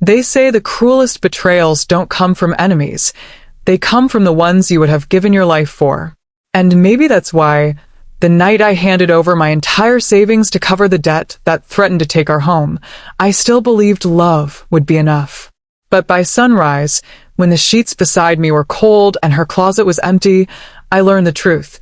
They say the cruelest betrayals don't come from enemies. They come from the ones you would have given your life for. And maybe that's why, the night I handed over my entire savings to cover the debt that threatened to take our home, I still believed love would be enough. But by sunrise, when the sheets beside me were cold and her closet was empty, I learned the truth.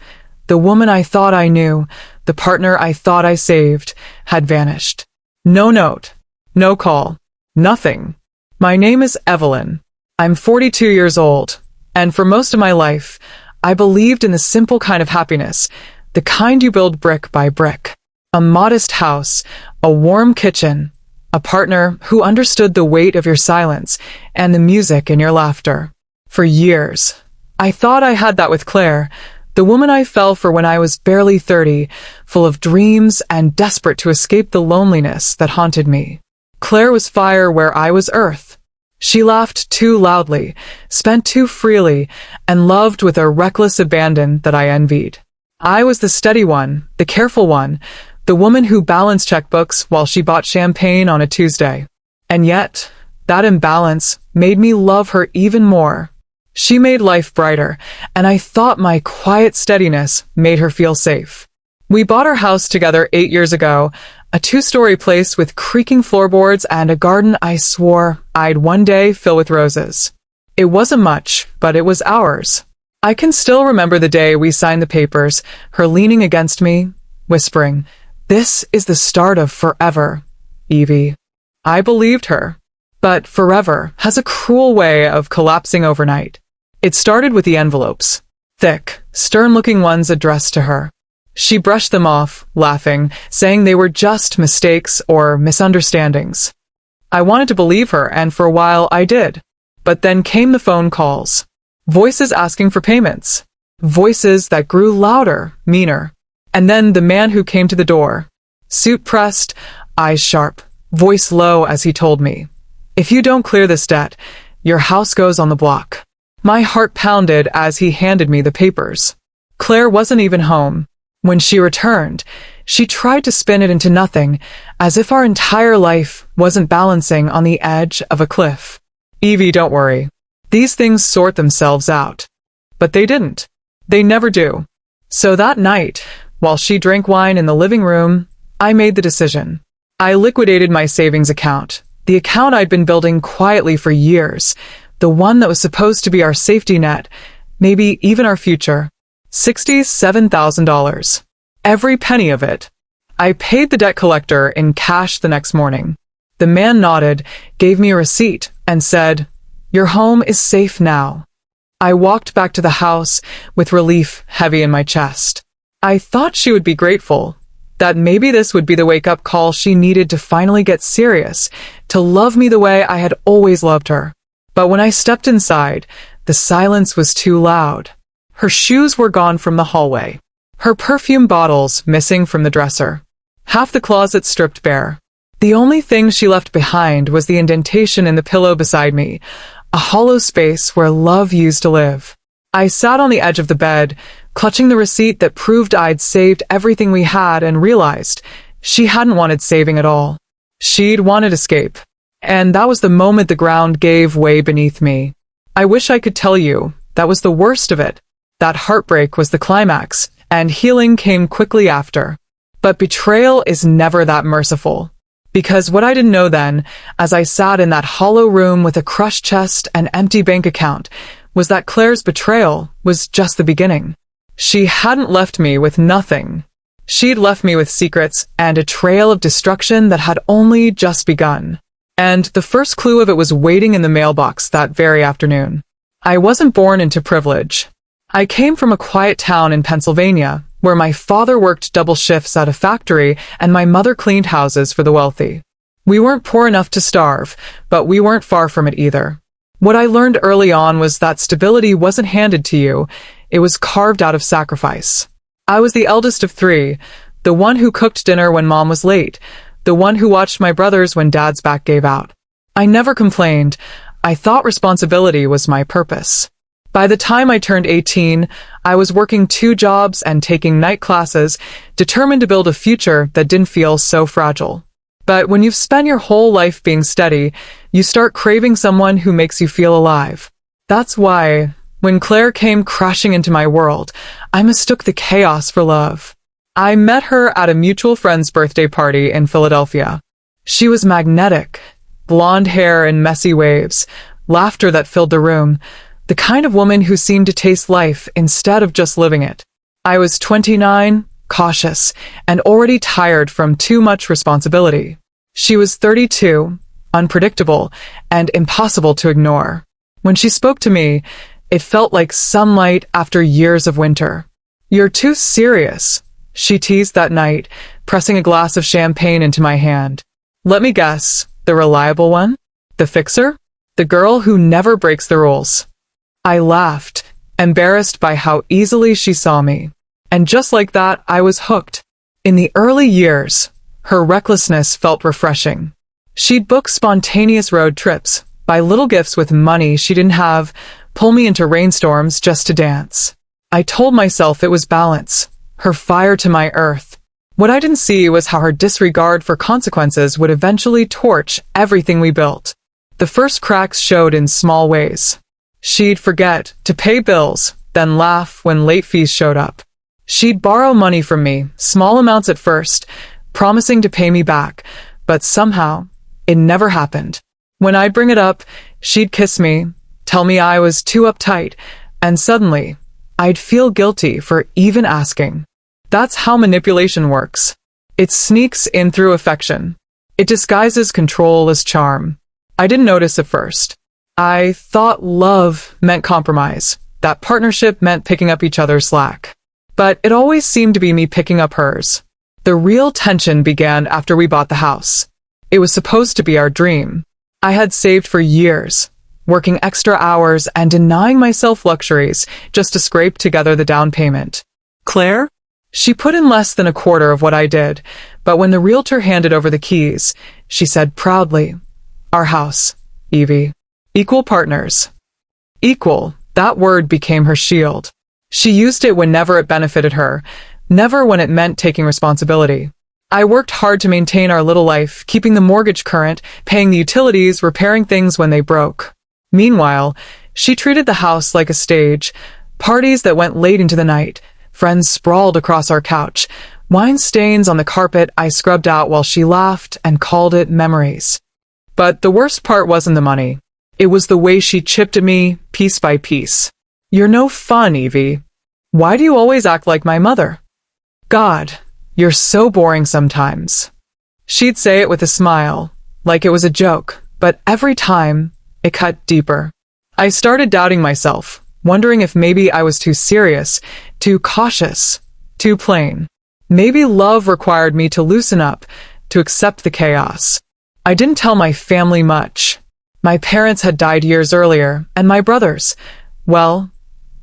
The woman I thought I knew, the partner I thought I saved, had vanished. No note, no call, nothing. My name is Evelyn. I'm 42 years old, and for most of my life, I believed in the simple kind of happiness, the kind you build brick by brick. A modest house, a warm kitchen, a partner who understood the weight of your silence and the music in your laughter. For years, I thought I had that with Claire, the woman I fell for when I was barely 30, full of dreams and desperate to escape the loneliness that haunted me. Claire was fire where I was earth. She laughed too loudly, spent too freely, and loved with a reckless abandon that I envied. I was the steady one, the careful one, the woman who balanced checkbooks while she bought champagne on a Tuesday. And yet, that imbalance made me love her even more. She made life brighter, and I thought my quiet steadiness made her feel safe. We bought our house together 8 years ago, a 2-story place with creaking floorboards and a garden I swore I'd one day fill with roses. It wasn't much, but it was ours. I can still remember the day we signed the papers, her leaning against me, whispering, "This is the start of forever, Evie." I believed her. But forever has a cruel way of collapsing overnight. It started with the envelopes, thick, stern-looking ones addressed to her. She brushed them off, laughing, saying they were just mistakes or misunderstandings. I wanted to believe her, and for a while I did. But then came the phone calls. Voices asking for payments. Voices that grew louder, meaner. And then the man who came to the door. Suit pressed, eyes sharp, voice low as he told me, "If you don't clear this debt, your house goes on the block." My heart pounded as he handed me the papers. Claire wasn't even home. When she returned, she tried to spin it into nothing, as if our entire life wasn't balancing on the edge of a cliff. "Evie, don't worry. These things sort themselves out." But they didn't. They never do. So that night, while she drank wine in the living room, I made the decision. I liquidated my savings account, the account I'd been building quietly for years, the one that was supposed to be our safety net, maybe even our future. $67,000. Every penny of it. I paid the debt collector in cash the next morning. The man nodded, gave me a receipt, and said, "Your home is safe now." I walked back to the house with relief heavy in my chest. I thought she would be grateful, that maybe this would be the wake-up call she needed to finally get serious, to love me the way I had always loved her. But when I stepped inside, the silence was too loud. Her shoes were gone from the hallway. Her perfume bottles missing from the dresser. Half the closet stripped bare. The only thing she left behind was the indentation in the pillow beside me, a hollow space where love used to live. I sat on the edge of the bed, clutching the receipt that proved I'd saved everything we had, and realized she hadn't wanted saving at all. She'd wanted escape. And that was the moment the ground gave way beneath me. I wish I could tell you that was the worst of it. That heartbreak was the climax, and healing came quickly after. But betrayal is never that merciful. Because what I didn't know then, as I sat in that hollow room with a crushed chest and empty bank account, was that Claire's betrayal was just the beginning. She hadn't left me with nothing. She'd left me with secrets and a trail of destruction that had only just begun. And the first clue of it was waiting in the mailbox that very afternoon. I wasn't born into privilege. I came from a quiet town in Pennsylvania, where my father worked double shifts at a factory and my mother cleaned houses for the wealthy. We weren't poor enough to starve, but we weren't far from it either. What I learned early on was that stability wasn't handed to you, it was carved out of sacrifice. I was the eldest of 3, the one who cooked dinner when mom was late, the one who watched my brothers when dad's back gave out. I never complained. I thought responsibility was my purpose. By the time I turned 18, I was working 2 jobs and taking night classes, determined to build a future that didn't feel so fragile. But when you've spent your whole life being steady, you start craving someone who makes you feel alive. That's why, when Claire came crashing into my world, I mistook the chaos for love. I met her at a mutual friend's birthday party in Philadelphia. She was magnetic, blonde hair in messy waves, laughter that filled the room, the kind of woman who seemed to taste life instead of just living it. I was 29, cautious, and already tired from too much responsibility. She was 32, unpredictable, and impossible to ignore. When she spoke to me, it felt like sunlight after years of winter. "You're too serious," she teased that night, pressing a glass of champagne into my hand. "Let me guess, the reliable one? The fixer? The girl who never breaks the rules?" I laughed, embarrassed by how easily she saw me. And just like that, I was hooked. In the early years, her recklessness felt refreshing. She'd book spontaneous road trips, buy little gifts with money she didn't have, pull me into rainstorms just to dance. I told myself it was balance, her fire to my earth. What I didn't see was how her disregard for consequences would eventually torch everything we built. The first cracks showed in small ways. She'd forget to pay bills, then laugh when late fees showed up. She'd borrow money from me, small amounts at first, promising to pay me back, but somehow, it never happened. When I'd bring it up, she'd kiss me, tell me I was too uptight, and suddenly, I'd feel guilty for even asking. That's how manipulation works. It sneaks in through affection. It disguises control as charm. I didn't notice at first. I thought love meant compromise, that partnership meant picking up each other's slack. But it always seemed to be me picking up hers. The real tension began after we bought the house. It was supposed to be our dream. I had saved for years, working extra hours and denying myself luxuries just to scrape together the down payment. Claire? She put in less than a quarter of what I did, but when the realtor handed over the keys, she said proudly, "Our house, Evie. Equal partners." Equal, that word became her shield. She used it whenever it benefited her, never when it meant taking responsibility. I worked hard to maintain our little life, keeping the mortgage current, paying the utilities, repairing things when they broke. Meanwhile, she treated the house like a stage, parties that went late into the night, friends sprawled across our couch, wine stains on the carpet I scrubbed out while she laughed and called it memories. But the worst part wasn't the money. It was the way she chipped at me, piece by piece. "You're no fun, Evie. Why do you always act like my mother? God, you're so boring sometimes." She'd say it with a smile, like it was a joke, but every time, it cut deeper. I started doubting myself, wondering if maybe I was too serious, too cautious, too plain. Maybe love required me to loosen up, to accept the chaos. I didn't tell my family much. My parents had died years earlier, and my brothers, well,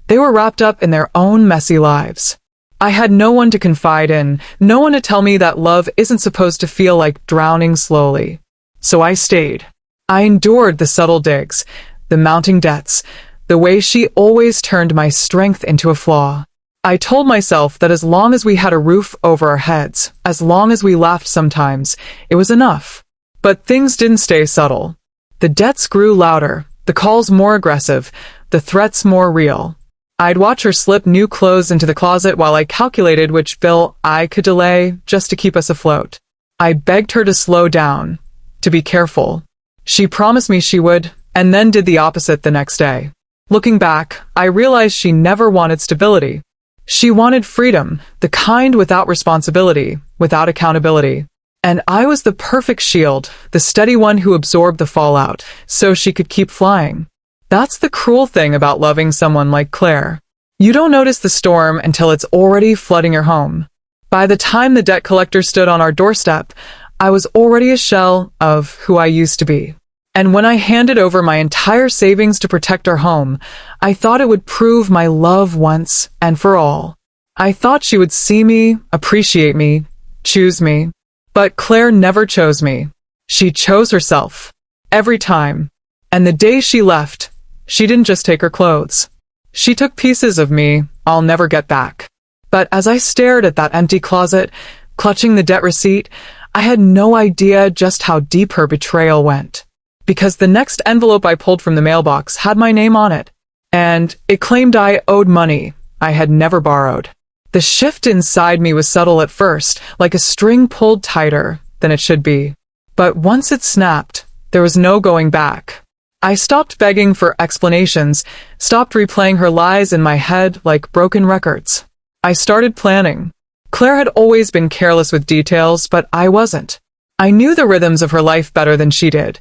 they were wrapped up in their own messy lives. I had no one to confide in, no one to tell me that love isn't supposed to feel like drowning slowly. So I stayed. I endured the subtle digs, the mounting debts, the way she always turned my strength into a flaw. I told myself that as long as we had a roof over our heads, as long as we laughed sometimes, it was enough. But things didn't stay subtle. The debts grew louder, the calls more aggressive, the threats more real. I'd watch her slip new clothes into the closet while I calculated which bill I could delay just to keep us afloat. I begged her to slow down, to be careful. She promised me she would, and then did the opposite the next day. Looking back, I realized she never wanted stability. She wanted freedom, the kind without responsibility, without accountability. And I was the perfect shield, the steady one who absorbed the fallout, so she could keep flying. That's the cruel thing about loving someone like Claire. You don't notice the storm until it's already flooding your home. By the time the debt collector stood on our doorstep, I was already a shell of who I used to be. And when I handed over my entire savings to protect our home, I thought it would prove my love once and for all. I thought she would see me, appreciate me, choose me. But Claire never chose me. She chose herself. Every time. And the day she left, she didn't just take her clothes. She took pieces of me I'll never get back. But as I stared at that empty closet, clutching the debt receipt, I had no idea just how deep her betrayal went. Because the next envelope I pulled from the mailbox had my name on it. And it claimed I owed money I had never borrowed. The shift inside me was subtle at first, like a string pulled tighter than it should be. But once it snapped, there was no going back. I stopped begging for explanations, stopped replaying her lies in my head like broken records. I started planning. Claire had always been careless with details, but I wasn't. I knew the rhythms of her life better than she did.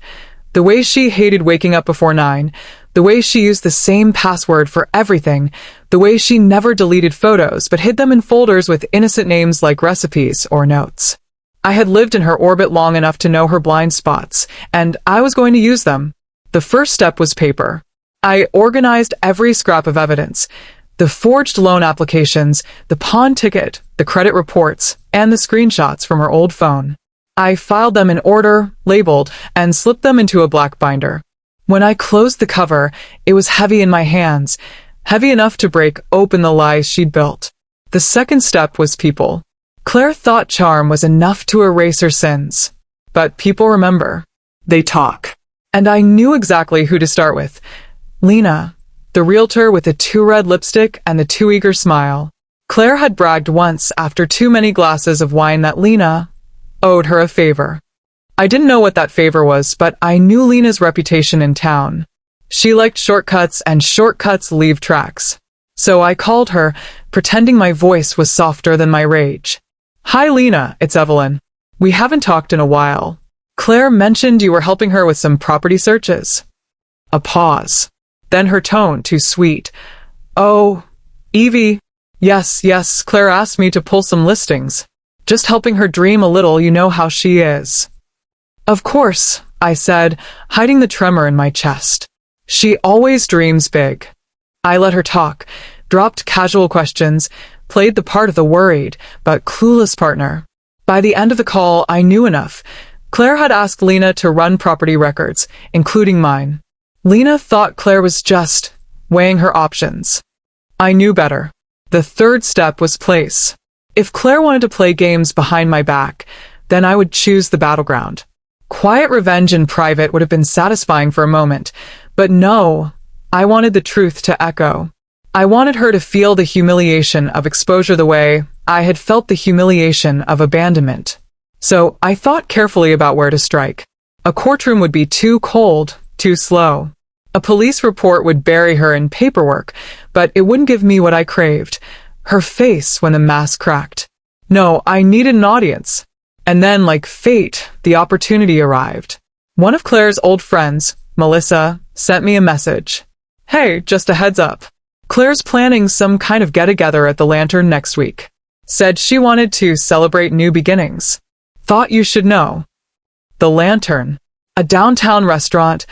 The way she hated waking up before 9, the way she used the same password for everything, the way she never deleted photos but hid them in folders with innocent names like recipes or notes. I had lived in her orbit long enough to know her blind spots, and I was going to use them. The first step was paper. I organized every scrap of evidence. The forged loan applications, the pawn ticket, the credit reports, and the screenshots from her old phone. I filed them in order, labeled, and slipped them into a black binder. When I closed the cover, it was heavy in my hands, heavy enough to break open the lies she'd built. The second step was people. Claire thought charm was enough to erase her sins. But people remember. They talk. And I knew exactly who to start with. Lena, the realtor with the too red lipstick and the too eager smile. Claire had bragged once after too many glasses of wine that Lena owed her a favor. I didn't know what that favor was, but I knew Lena's reputation in town. She liked shortcuts, and shortcuts leave tracks. So I called her, pretending my voice was softer than my rage. "Hi Lena, it's Evelyn. We haven't talked in a while. Claire mentioned you were helping her with some property searches." A pause. Then her tone too sweet. "Oh, Evie. Yes, Claire asked me to pull some listings. Just helping her dream a little, you know how she is." "Of course," I said, hiding the tremor in my chest. "She always dreams big." I let her talk, dropped casual questions, played the part of the worried but clueless partner. By the end of the call, I knew enough. Claire had asked Lena to run property records, including mine. Lena thought Claire was just weighing her options. I knew better. The third step was place. If Claire wanted to play games behind my back, then I would choose the battleground. Quiet revenge in private would have been satisfying for a moment, but no, I wanted the truth to echo. I wanted her to feel the humiliation of exposure the way I had felt the humiliation of abandonment. So I thought carefully about where to strike. A courtroom would be too cold, too slow. A police report would bury her in paperwork, but it wouldn't give me what I craved. Her face when the mask cracked. No, I needed an audience. And then, like fate, the opportunity arrived. One of Claire's old friends, Melissa, sent me a message. "Hey, just a heads up. Claire's planning some kind of get-together at the Lantern next week. Said she wanted to celebrate new beginnings. Thought you should know." The Lantern, a downtown restaurant,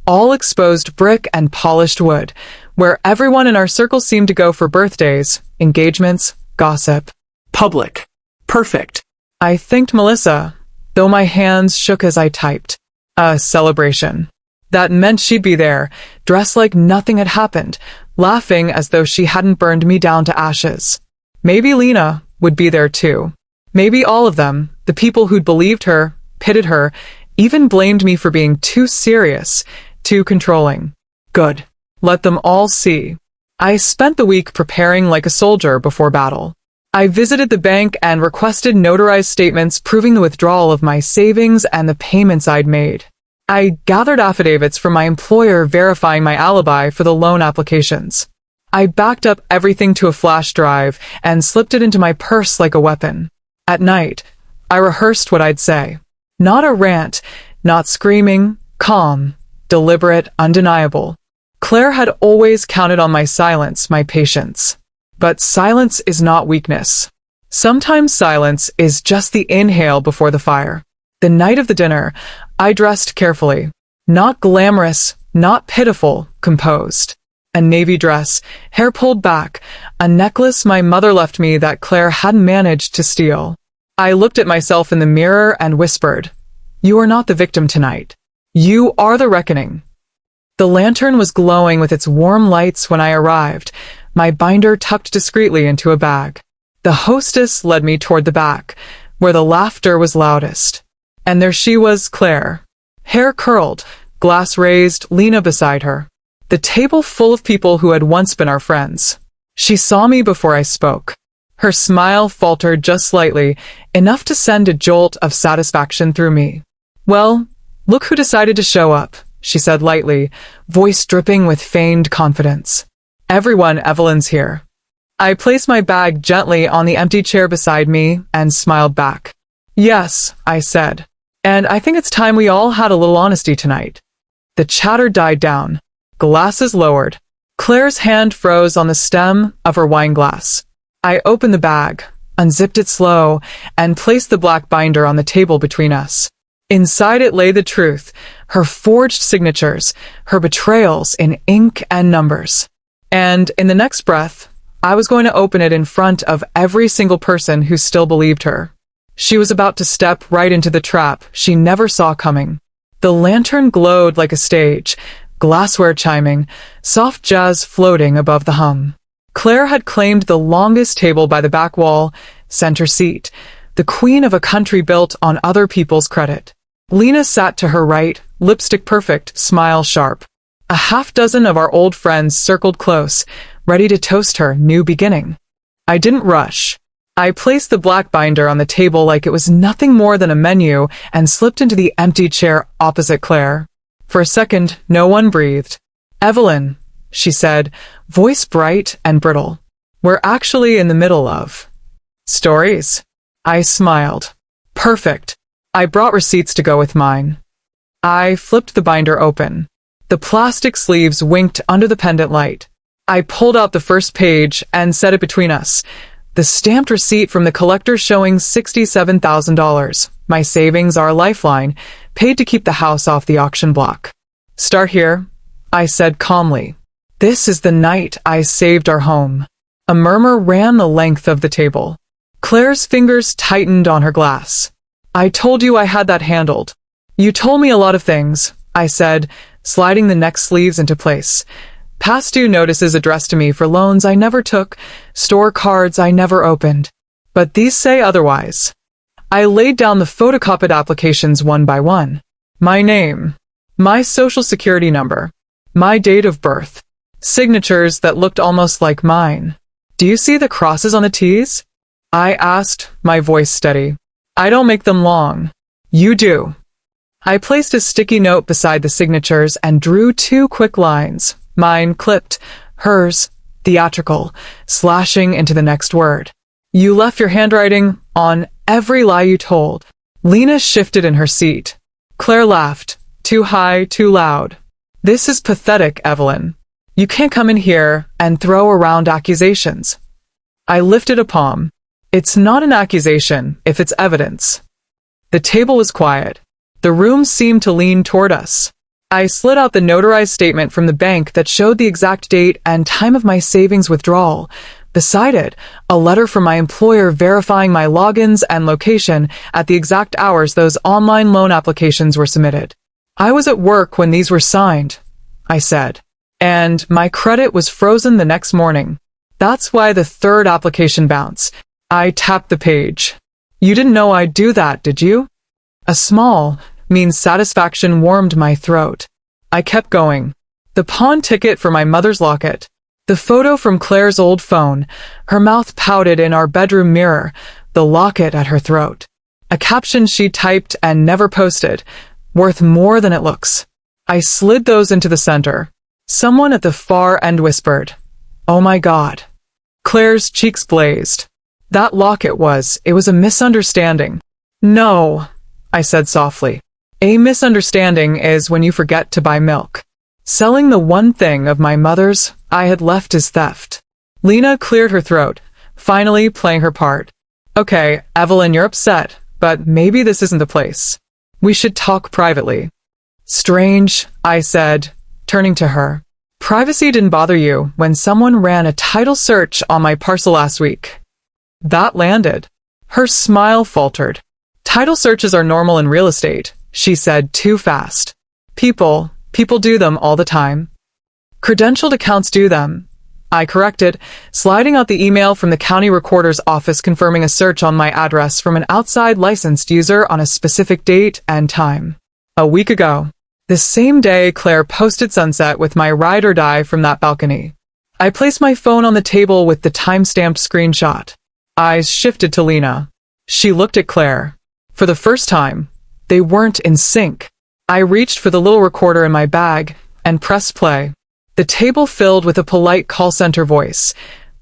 all exposed brick and polished wood, where everyone in our circle seemed to go for birthdays, engagements, gossip. Public. Perfect. I thanked Melissa, though my hands shook as I typed. A celebration. That meant she'd be there, dressed like nothing had happened, laughing as though she hadn't burned me down to ashes. Maybe Lena would be there too. Maybe all of them, the people who'd believed her, pitted her, even blamed me for being too serious, too controlling. Good. Let them all see. I spent the week preparing like a soldier before battle. I visited the bank and requested notarized statements proving the withdrawal of my savings and the payments I'd made. I gathered affidavits from my employer verifying my alibi for the loan applications. I backed up everything to a flash drive and slipped it into my purse like a weapon. At night, I rehearsed what I'd say. Not a rant, not screaming, calm, deliberate, undeniable. Claire had always counted on my silence, my patience. But silence is not weakness. Sometimes silence is just the inhale before the fire. The night of the dinner, I dressed carefully. Not glamorous, not pitiful, composed. A navy dress, hair pulled back, a necklace my mother left me that Claire hadn't managed to steal. I looked at myself in the mirror and whispered, "You are not the victim tonight. You are the reckoning." The lantern was glowing with its warm lights when I arrived, my binder tucked discreetly into a bag. The hostess led me toward the back, where the laughter was loudest. And there she was, Claire. Hair curled, glass raised, Lena beside her. The table full of people who had once been our friends. She saw me before I spoke. Her smile faltered just slightly, enough to send a jolt of satisfaction through me. "Well, look who decided to show up," she said lightly, voice dripping with feigned confidence. "Everyone, Evelyn's here." I placed my bag gently on the empty chair beside me and smiled back. "Yes," I said. "And I think it's time we all had a little honesty tonight." The chatter died down. Glasses lowered. Claire's hand froze on the stem of her wine glass. I opened the bag, unzipped it slow, and placed the black binder on the table between us. Inside it lay the truth, her forged signatures, her betrayals in ink and numbers. And in the next breath, I was going to open it in front of every single person who still believed her. She was about to step right into the trap she never saw coming. The lantern glowed like a stage, glassware chiming, soft jazz floating above the hum. Claire had claimed the longest table by the back wall, center seat, the queen of a country built on other people's credit. Lena sat to her right, lipstick perfect, smile sharp. A half-dozen of our old friends circled close, ready to toast her new beginning. I didn't rush. I placed the black binder on the table like it was nothing more than a menu and slipped into the empty chair opposite Claire. For a second, no one breathed. "Evelyn," she said, voice bright and brittle. "We're actually in the middle of stories." I smiled. "Perfect." I brought receipts to go with mine. I flipped the binder open. The plastic sleeves winked under the pendant light. I pulled out the first page and set it between us. The stamped receipt from the collector showing $67,000. My savings, our lifeline, paid to keep the house off the auction block. "Start here," I said calmly. "This is the night I saved our home." A murmur ran the length of the table. Claire's fingers tightened on her glass. "I told you I had that handled." "You told me a lot of things," I said, sliding the neck sleeves into place. "Past due notices addressed to me for loans I never took, store cards I never opened. But these say otherwise." I laid down the photocopied applications one by one. My name, my social security number, my date of birth, signatures that looked almost like mine. "Do you see the crosses on the T's?" I asked, my voice steady. "I don't make them long. You do." I placed a sticky note beside the signatures and drew 2 quick lines. Mine clipped, hers theatrical, slashing into the next word. "You left your handwriting on every lie you told." Lena shifted in her seat. Claire laughed, too high, too loud. "This is pathetic, Evelyn. You can't come in here and throw around accusations." I lifted a palm. "It's not an accusation if it's evidence." The table was quiet. The room seemed to lean toward us. I slid out the notarized statement from the bank that showed the exact date and time of my savings withdrawal. Beside it, a letter from my employer verifying my logins and location at the exact hours those online loan applications were submitted. "I was at work when these were signed," I said, "and my credit was frozen the next morning. That's why the 3rd application bounced." I tapped the page. "You didn't know I'd do that, did you?" A small, mean satisfaction warmed my throat. I kept going. The pawn ticket for my mother's locket. The photo from Claire's old phone, her mouth pouted in our bedroom mirror, the locket at her throat. A caption she typed and never posted, "Worth more than it looks." I slid those into the center. Someone at the far end whispered, "Oh my God." Claire's cheeks blazed. That locket it was a misunderstanding. "No," I said softly. "A misunderstanding is when you forget to buy milk. Selling the one thing of my mother's I had left is theft." Lena cleared her throat, finally playing her part. "Okay, Evelyn, you're upset, but maybe this isn't the place. We should talk privately." "Strange," I said, turning to her. "Privacy didn't bother you when someone ran a title search on my parcel last week." That landed. Her smile faltered. "Title searches are normal in real estate," she said too fast. People do them all the time. Credentialed accounts do them. I corrected, sliding out the email from the county recorder's office confirming a search on my address from an outside licensed user on a specific date and time. A week ago. This same day, Claire posted sunset with my ride or die from that balcony. I placed my phone on the table with the time-stamped screenshot. Eyes shifted to Lena. She looked at Claire. For the first time, they weren't in sync. I reached for the little recorder in my bag and pressed play. The table filled with a polite call center voice.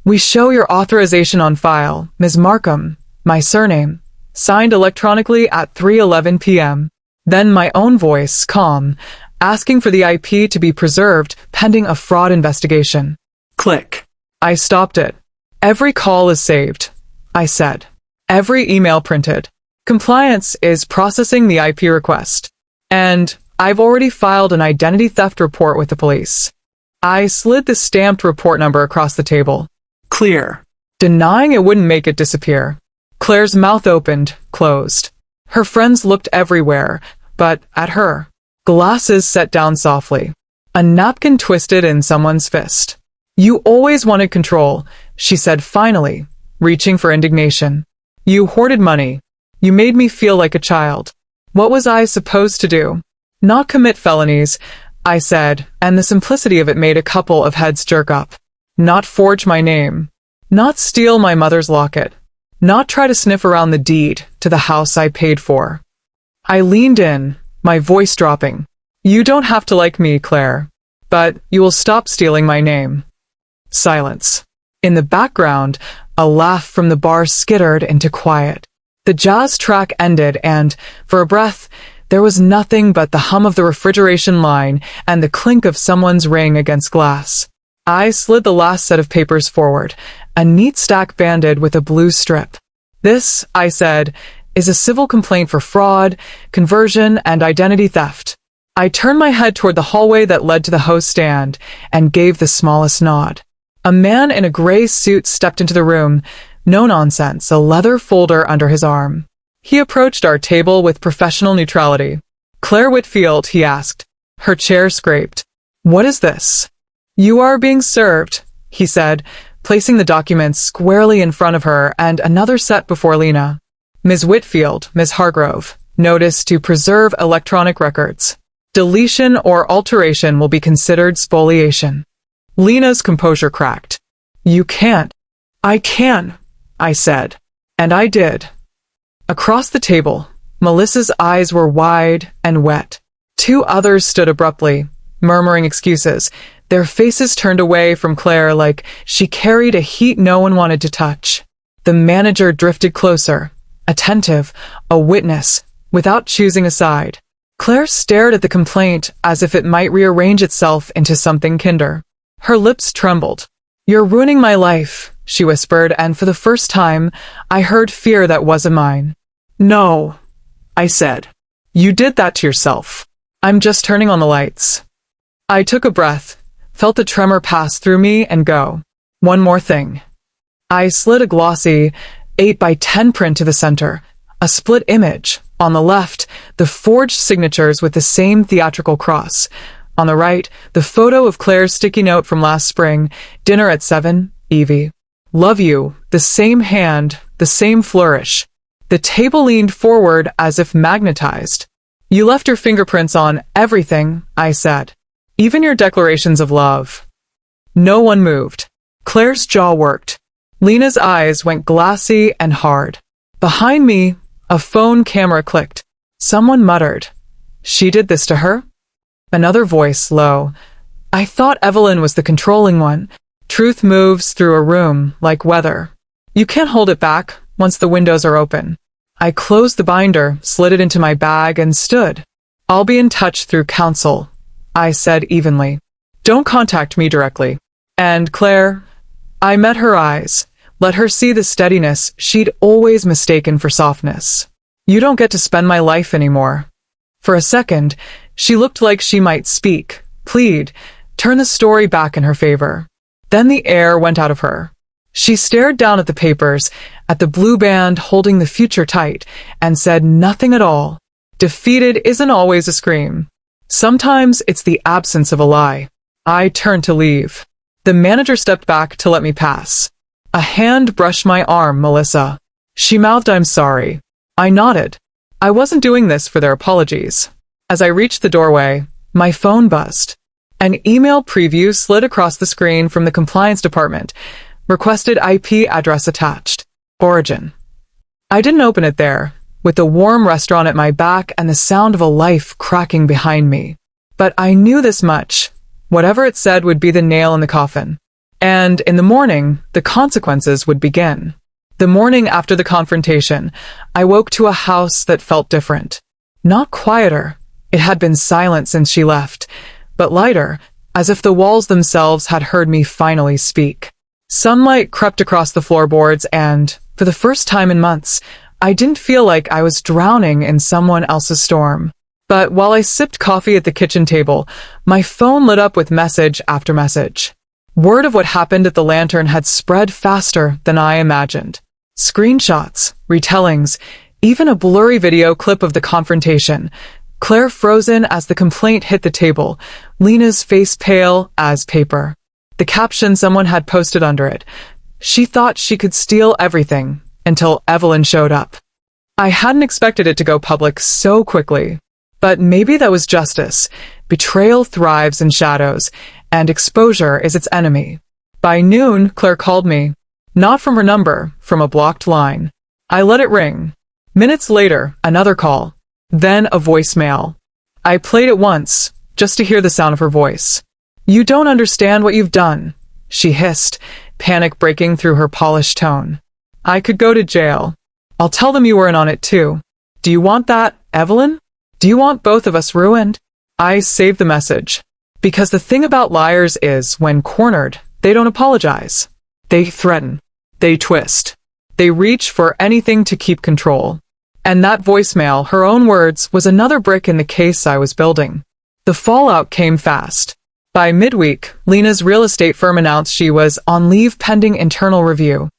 "We show your authorization on file, Ms. Markham, my surname, signed electronically at 3:11 p.m. Then my own voice, calm, asking for the IP to be preserved pending a fraud investigation. Click. I stopped it. "Every call is saved," I said. "Every email printed. Compliance is processing the IP request. And I've already filed an identity theft report with the police." I slid the stamped report number across the table. Clear. Denying it wouldn't make it disappear. Claire's mouth opened, closed. Her friends looked everywhere, but at her. Glasses set down softly. A napkin twisted in someone's fist. "You always wanted control," she said finally, reaching for indignation. "You hoarded money. You made me feel like a child. What was I supposed to do?" "Not commit felonies," I said, and the simplicity of it made a couple of heads jerk up. "Not forge my name. Not steal my mother's locket. Not try to sniff around the deed to the house I paid for." I leaned in, my voice dropping. "You don't have to like me, Claire, but you will stop stealing my name." Silence. In the background, a laugh from the bar skittered into quiet. The jazz track ended and, for a breath, there was nothing but the hum of the refrigeration line and the clink of someone's ring against glass. I slid the last set of papers forward, a neat stack banded with a blue strip. "This," I said, "is a civil complaint for fraud, conversion, and identity theft." I turned my head toward the hallway that led to the host stand and gave the smallest nod. A man in a gray suit stepped into the room, no nonsense, a leather folder under his arm. He approached our table with professional neutrality. "Claire Whitfield," he asked. Her chair scraped. "What is this?" "You are being served," he said, placing the documents squarely in front of her and another set before Lena. "Ms. Whitfield, Ms. Hargrove, notice to preserve electronic records. Deletion or alteration will be considered spoliation." Lena's composure cracked. "You can't." "I can," I said. And I did. Across the table, Melissa's eyes were wide and wet. Two others stood abruptly, murmuring excuses, their faces turned away from Claire like she carried a heat no one wanted to touch. The manager drifted closer, attentive, a witness, without choosing a side. Claire stared at the complaint as if it might rearrange itself into something kinder. Her lips trembled. "You're ruining my life," she whispered, and for the first time, I heard fear that wasn't mine. "No," I said. "You did that to yourself. I'm just turning on the lights." I took a breath, felt the tremor pass through me and go. "One more thing." I slid a glossy 8x10 print to the center, a split image. On the left, the forged signatures with the same theatrical cross. On the right, the photo of Claire's sticky note from last spring, "Dinner at 7, Evie. Love you," the same hand, the same flourish. The table leaned forward as if magnetized. "You left your fingerprints on everything," I said. "Even your declarations of love." No one moved. Claire's jaw worked. Lena's eyes went glassy and hard. Behind me, a phone camera clicked. Someone muttered, "She did this to her?" Another voice, low. "I thought Evelyn was the controlling one. Truth moves through a room like weather. You can't hold it back once the windows are open." I closed the binder, slid it into my bag, and stood. "I'll be in touch through counsel," I said evenly. "Don't contact me directly." And Claire, I met her eyes, let her see the steadiness she'd always mistaken for softness. "You don't get to spend my life anymore." For a second, she looked like she might speak, plead, turn the story back in her favor. Then the air went out of her. She stared down at the papers, at the blue band holding the future tight, and said nothing at all. Defeated isn't always a scream. Sometimes it's the absence of a lie. I turned to leave. The manager stepped back to let me pass. A hand brushed my arm. Melissa. She mouthed, "I'm sorry." I nodded. I wasn't doing this for their apologies. As I reached the doorway, my phone buzzed. An email preview slid across the screen from the compliance department. Requested IP address attached. Origin. I didn't open it there, with the warm restaurant at my back and the sound of a life cracking behind me. But I knew this much. Whatever it said would be the nail in the coffin. And in the morning, the consequences would begin. The morning after the confrontation, I woke to a house that felt different. Not quieter. It had been silent since she left, but lighter, as if the walls themselves had heard me finally speak. Sunlight crept across the floorboards and, for the first time in months, I didn't feel like I was drowning in someone else's storm. But while I sipped coffee at the kitchen table, my phone lit up with message after message. Word of what happened at the Lantern had spread faster than I imagined. Screenshots, retellings, even a blurry video clip of the confrontation. Claire frozen as the complaint hit the table, Lena's face pale as paper. The caption someone had posted under it. She thought she could steal everything until Evelyn showed up. I hadn't expected it to go public so quickly. But maybe that was justice. Betrayal thrives in shadows, and exposure is its enemy. By noon, Claire called me. Not from her number, from a blocked line. I let it ring. Minutes later, another call. Then a voicemail. I played it once, just to hear the sound of her voice. "You don't understand what you've done," she hissed, panic breaking through her polished tone. "I could go to jail. I'll tell them you weren't on it too. Do you want that, Evelyn? Do you want both of us ruined?" I saved the message. Because the thing about liars is, when cornered, they don't apologize. They threaten. They twist. They reach for anything to keep control. And that voicemail, her own words, was another brick in the case I was building. The fallout came fast. By midweek, Lena's real estate firm announced she was on leave pending internal review.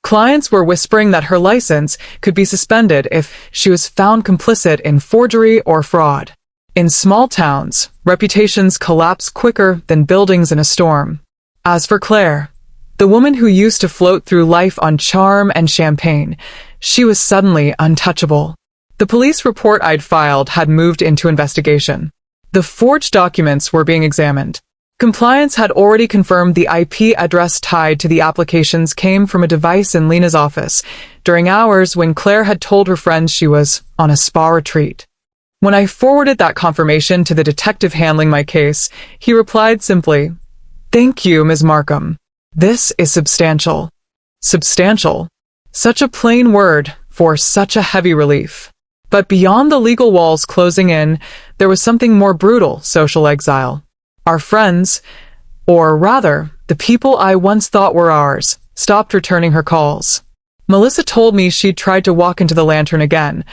Clients were whispering that her license could be suspended if she was found complicit in forgery or fraud. In small towns, reputations collapse quicker than buildings in a storm. As for Claire, the woman who used to float through life on charm and champagne, she was suddenly untouchable. The police report I'd filed had moved into investigation. The forged documents were being examined. Compliance had already confirmed the IP address tied to the applications came from a device in Lena's office during hours when Claire had told her friends she was on a spa retreat. When I forwarded that confirmation to the detective handling my case, he replied simply, "Thank you, Ms. Markham. This is substantial." Substantial. Such a plain word for such a heavy relief. But beyond the legal walls closing in, there was something more brutal: social exile. Our friends, or rather, the people I once thought were ours, stopped returning her calls. Melissa told me she'd tried to walk into the Lantern again,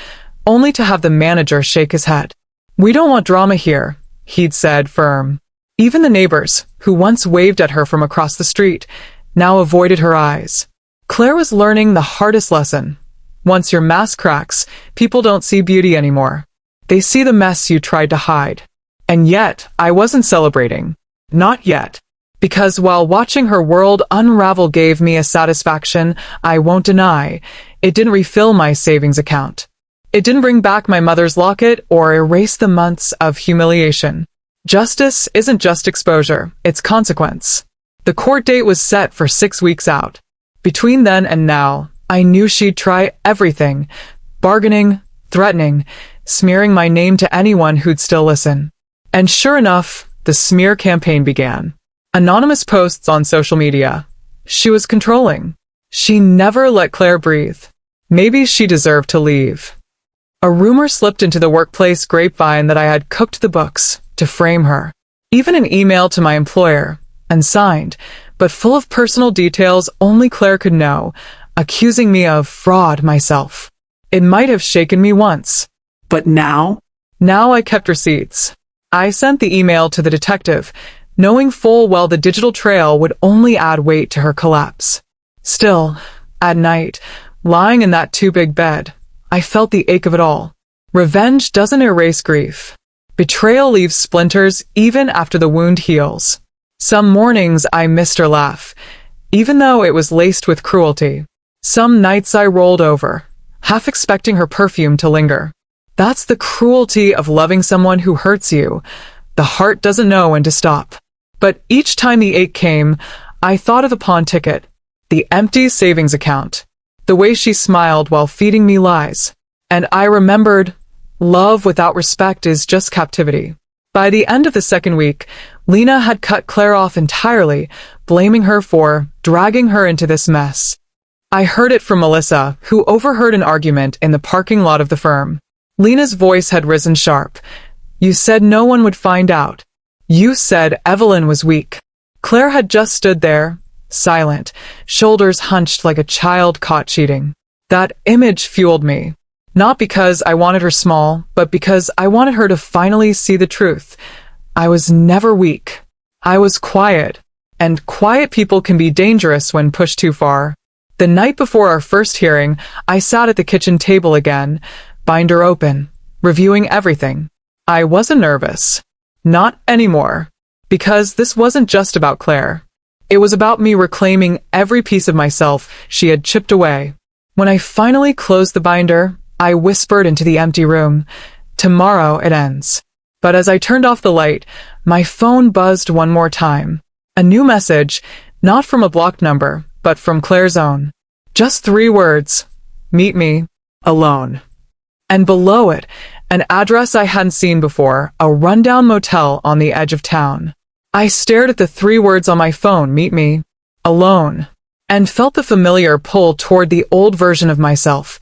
only to have the manager shake his head. "We don't want drama here," he'd said, firm. Even the neighbors, who once waved at her from across the street, now avoided her eyes. Claire was learning the hardest lesson. Once your mask cracks, people don't see beauty anymore. They see the mess you tried to hide. And yet, I wasn't celebrating. Not yet. Because while watching her world unravel gave me a satisfaction I won't deny, it didn't refill my savings account. It didn't bring back my mother's locket or erase the months of humiliation. Justice isn't just exposure, it's consequence. The court date was set for 6 weeks out. Between then and now, I knew she'd try everything, bargaining, threatening, smearing my name to anyone who'd still listen. And sure enough, the smear campaign began. Anonymous posts on social media. She was controlling. She never let Claire breathe. Maybe she deserved to leave. A rumor slipped into the workplace grapevine that I had cooked the books to frame her. Even an email to my employer, unsigned, but full of personal details only Claire could know, accusing me of fraud myself. It might have shaken me once. But now? Now I kept receipts. I sent the email to the detective, knowing full well the digital trail would only add weight to her collapse. Still, at night, lying in that too-big bed, I felt the ache of it all. Revenge doesn't erase grief. Betrayal leaves splinters even after the wound heals. Some mornings I missed her laugh, even though it was laced with cruelty. Some nights I rolled over, half expecting her perfume to linger. That's the cruelty of loving someone who hurts you. The heart doesn't know when to stop. But each time the ache came, I thought of the pawn ticket, the empty savings account, the way she smiled while feeding me lies. And I remembered, love without respect is just captivity. By the end of the second week, Lena had cut Claire off entirely, blaming her for dragging her into this mess. I heard it from Melissa, who overheard an argument in the parking lot of the firm. Lena's voice had risen sharp. You said no one would find out. You said Evelyn was weak. Claire had just stood there, silent, shoulders hunched like a child caught cheating. That image fueled me. Not because I wanted her small, but because I wanted her to finally see the truth. I was never weak. I was quiet. And quiet people can be dangerous when pushed too far. The night before our first hearing, I sat at the kitchen table again, binder open, reviewing everything. I wasn't nervous. Not anymore. Because this wasn't just about Claire. It was about me reclaiming every piece of myself she had chipped away. When I finally closed the binder, I whispered into the empty room, tomorrow it ends. But as I turned off the light, my phone buzzed one more time. A new message, not from a blocked number, but from Claire's own. Just 3 words. Meet me, alone. And below it, an address I hadn't seen before, a rundown motel on the edge of town. I stared at the 3 words on my phone, meet me, alone, and felt the familiar pull toward the old version of myself.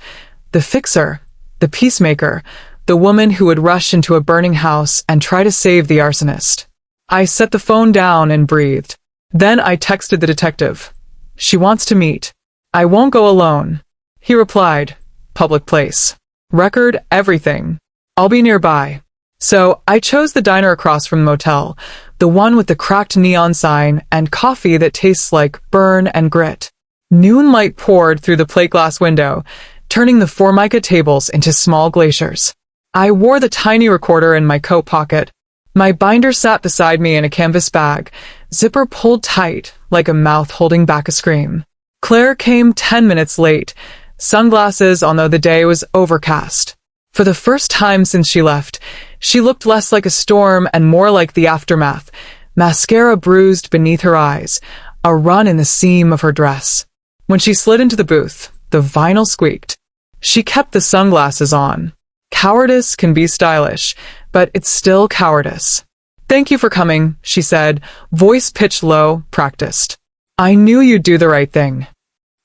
The fixer, the peacemaker, the woman who would rush into a burning house and try to save the arsonist. I set the phone down and breathed. Then I texted the detective. She wants to meet. I won't go alone. He replied, public place. Record everything. I'll be nearby. So I chose the diner across from the motel, the one with the cracked neon sign and coffee that tastes like burn and grit. Noon light poured through the plate glass window, turning the Formica tables into small glaciers. I wore the tiny recorder in my coat pocket. My binder sat beside me in a canvas bag, zipper pulled tight like a mouth holding back a scream. Claire came 10 minutes late, sunglasses on though the day was overcast. For the first time since she left, she looked less like a storm and more like the aftermath, mascara bruised beneath her eyes, a run in the seam of her dress. When she slid into the booth, the vinyl squeaked. She kept the sunglasses on. Cowardice can be stylish, but it's still cowardice. Thank you for coming, she said, voice pitched low, practiced. I knew you'd do the right thing.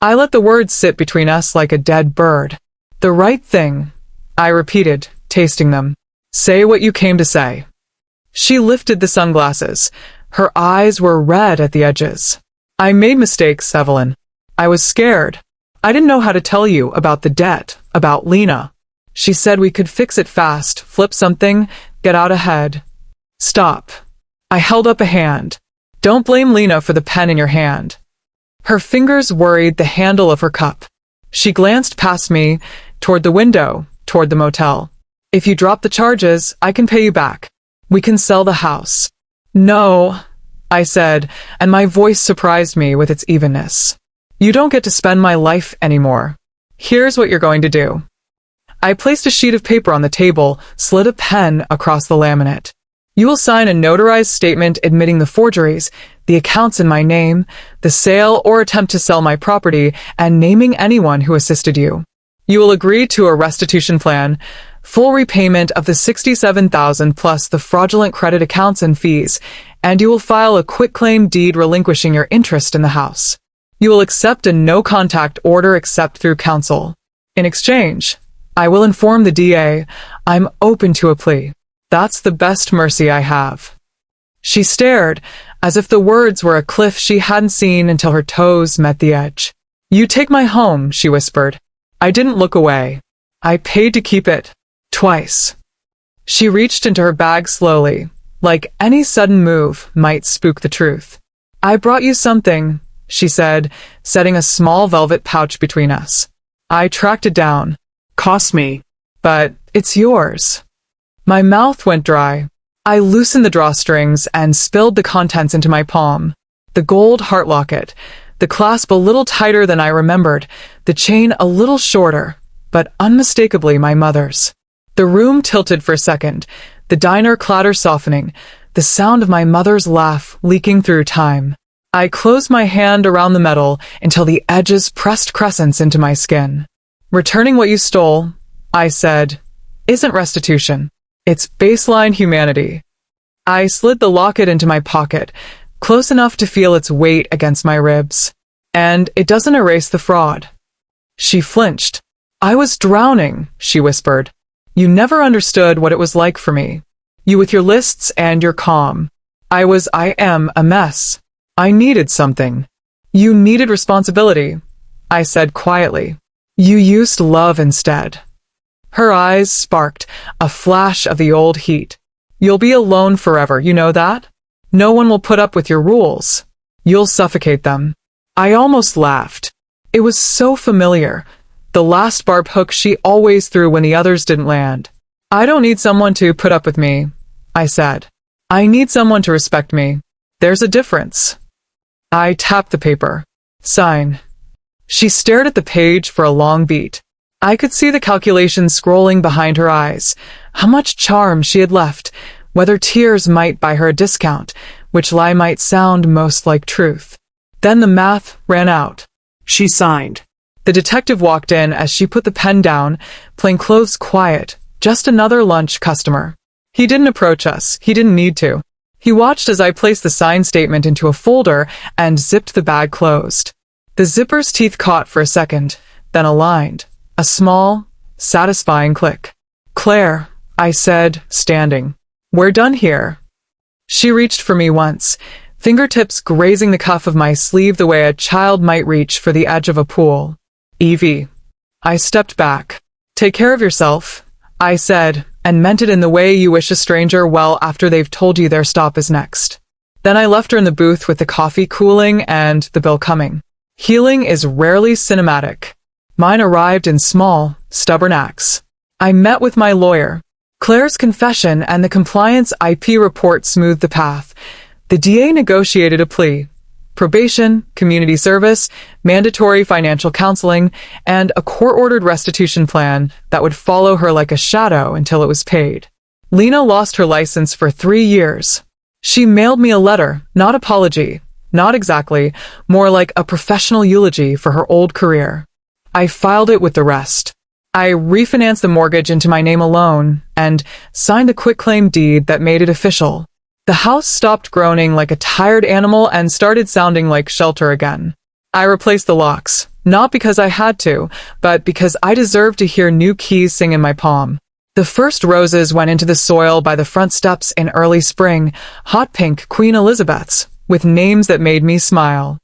I let the words sit between us like a dead bird. The right thing, I repeated, tasting them. Say what you came to say. She lifted the sunglasses. Her eyes were red at the edges. I made mistakes, Evelyn. I was scared. I didn't know how to tell you about the debt, about Lena. She said we could fix it fast, flip something, get out ahead. Stop. I held up a hand. Don't blame Lena for the pen in your hand. Her fingers worried the handle of her cup. She glanced past me, toward the window, toward the motel. If you drop the charges, I can pay you back. We can sell the house. No, I said, and my voice surprised me with its evenness. You don't get to spend my life anymore. Here's what you're going to do. I placed a sheet of paper on the table, slid a pen across the laminate. You will sign a notarized statement admitting the forgeries, the accounts in my name, the sale or attempt to sell my property, and naming anyone who assisted you. You will agree to a restitution plan, full repayment of the $67,000 plus the fraudulent credit accounts and fees, and you will file a quitclaim deed relinquishing your interest in the house. You will accept a no-contact order except through counsel. In exchange, I will inform the DA I'm open to a plea. That's the best mercy I have. She stared, as if the words were a cliff she hadn't seen until her toes met the edge. You take my home, she whispered. I didn't look away. I paid to keep it. Twice. She reached into her bag slowly, like any sudden move might spook the truth. I brought you something, she said, setting a small velvet pouch between us. I tracked it down. Cost me. But it's yours. My mouth went dry. I loosened the drawstrings and spilled the contents into my palm. The gold heart locket, the clasp a little tighter than I remembered, the chain a little shorter, but unmistakably my mother's. The room tilted for a second, the diner clatter softening, the sound of my mother's laugh leaking through time. I closed my hand around the metal until the edges pressed crescents into my skin. Returning what you stole, I said, isn't restitution. It's baseline humanity. I slid the locket into my pocket, close enough to feel its weight against my ribs. And it doesn't erase the fraud. She flinched. I was drowning, she whispered. You never understood what it was like for me. You with your lists and your calm. I am a mess. I needed something. You needed responsibility, I said quietly. You used love instead. Her eyes sparked, a flash of the old heat. You'll be alone forever, you know that? No one will put up with your rules. You'll suffocate them. I almost laughed. It was so familiar. The last barb hook she always threw when the others didn't land. I don't need someone to put up with me, I said. I need someone to respect me. There's a difference. I tapped the paper. Sign. She stared at the page for a long beat. I could see the calculations scrolling behind her eyes, how much charm she had left, whether tears might buy her a discount, which lie might sound most like truth. Then the math ran out. She signed. The detective walked in as she put the pen down, plainclothes quiet, just another lunch customer. He didn't approach us. He didn't need to. He watched as I placed the signed statement into a folder and zipped the bag closed. The zipper's teeth caught for a second, then aligned. A small, satisfying click. Claire, I said, standing. We're done here. She reached for me once, fingertips grazing the cuff of my sleeve the way a child might reach for the edge of a pool. Evie. I stepped back. Take care of yourself, I said, and meant it in the way you wish a stranger well after they've told you their stop is next. Then I left her in the booth with the coffee cooling and the bill coming. Healing is rarely cinematic. Mine arrived in small, stubborn acts. I met with my lawyer. Claire's confession and the compliance IP report smoothed the path. The DA negotiated a plea. Probation, community service, mandatory financial counseling, and a court-ordered restitution plan that would follow her like a shadow until it was paid. Lena lost her license for 3 years. She mailed me a letter, not apology, not exactly, more like a professional eulogy for her old career. I filed it with the rest. I refinanced the mortgage into my name alone and signed the quitclaim deed that made it official. The house stopped groaning like a tired animal and started sounding like shelter again. I replaced the locks, not because I had to, but because I deserved to hear new keys sing in my palm. The first roses went into the soil by the front steps in early spring, hot pink Queen Elizabeths, with names that made me smile.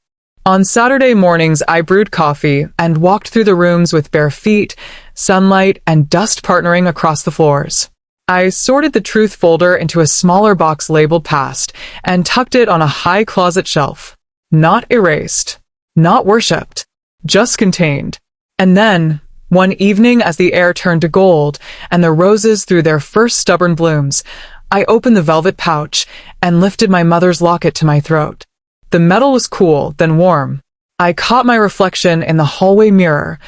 On Saturday mornings, I brewed coffee and walked through the rooms with bare feet, sunlight, and dust partnering across the floors. I sorted the truth folder into a smaller box labeled past and tucked it on a high closet shelf. Not erased, not worshipped, just contained. And then, one evening as the air turned to gold and the roses threw their first stubborn blooms, I opened the velvet pouch and lifted my mother's locket to my throat. The metal was cool, then warm. I caught my reflection in the hallway mirror.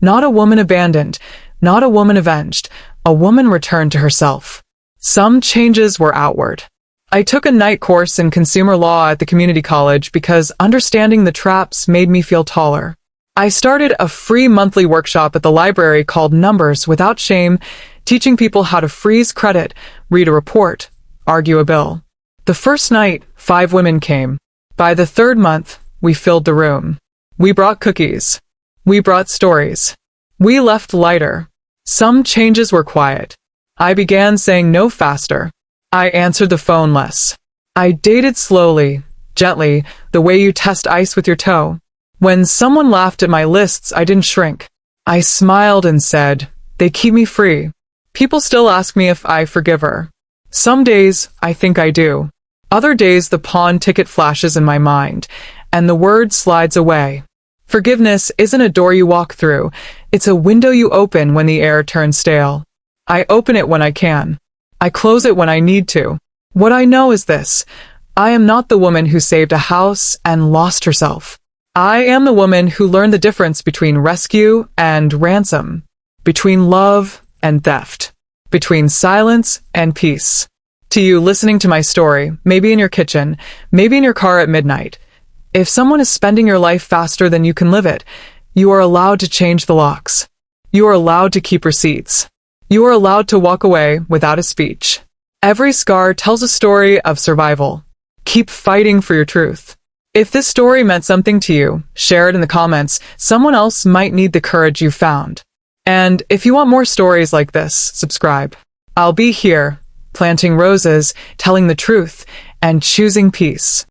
Not a woman abandoned, not a woman avenged, a woman returned to herself. Some changes were outward. I took a night course in consumer law at the community college because understanding the traps made me feel taller. I started a free monthly workshop at the library called Numbers Without Shame, teaching people how to freeze credit, read a report, argue a bill. The first night, 5 women came. By the 3rd month, we filled the room. We brought cookies. We brought stories. We left lighter. Some changes were quiet. I began saying no faster. I answered the phone less. I dated slowly, gently, the way you test ice with your toe. When someone laughed at my lists, I didn't shrink. I smiled and said, they keep me free. People still ask me if I forgive her. Some days, I think I do. Other days, the pawn ticket flashes in my mind, and the word slides away. Forgiveness isn't a door you walk through. It's a window you open when the air turns stale. I open it when I can. I close it when I need to. What I know is this: I am not the woman who saved a house and lost herself. I am the woman who learned the difference between rescue and ransom, between love and theft, between silence and peace. To you listening to my story, maybe in your kitchen, maybe in your car at midnight, if someone is spending your life faster than you can live it, you are allowed to change the locks. You are allowed to keep receipts. You are allowed to walk away without a speech. Every scar tells a story of survival. Keep fighting for your truth. If this story meant something to you, share it in the comments. Someone else might need the courage you found. And if you want more stories like this, subscribe. I'll be here, planting roses, telling the truth, and choosing peace.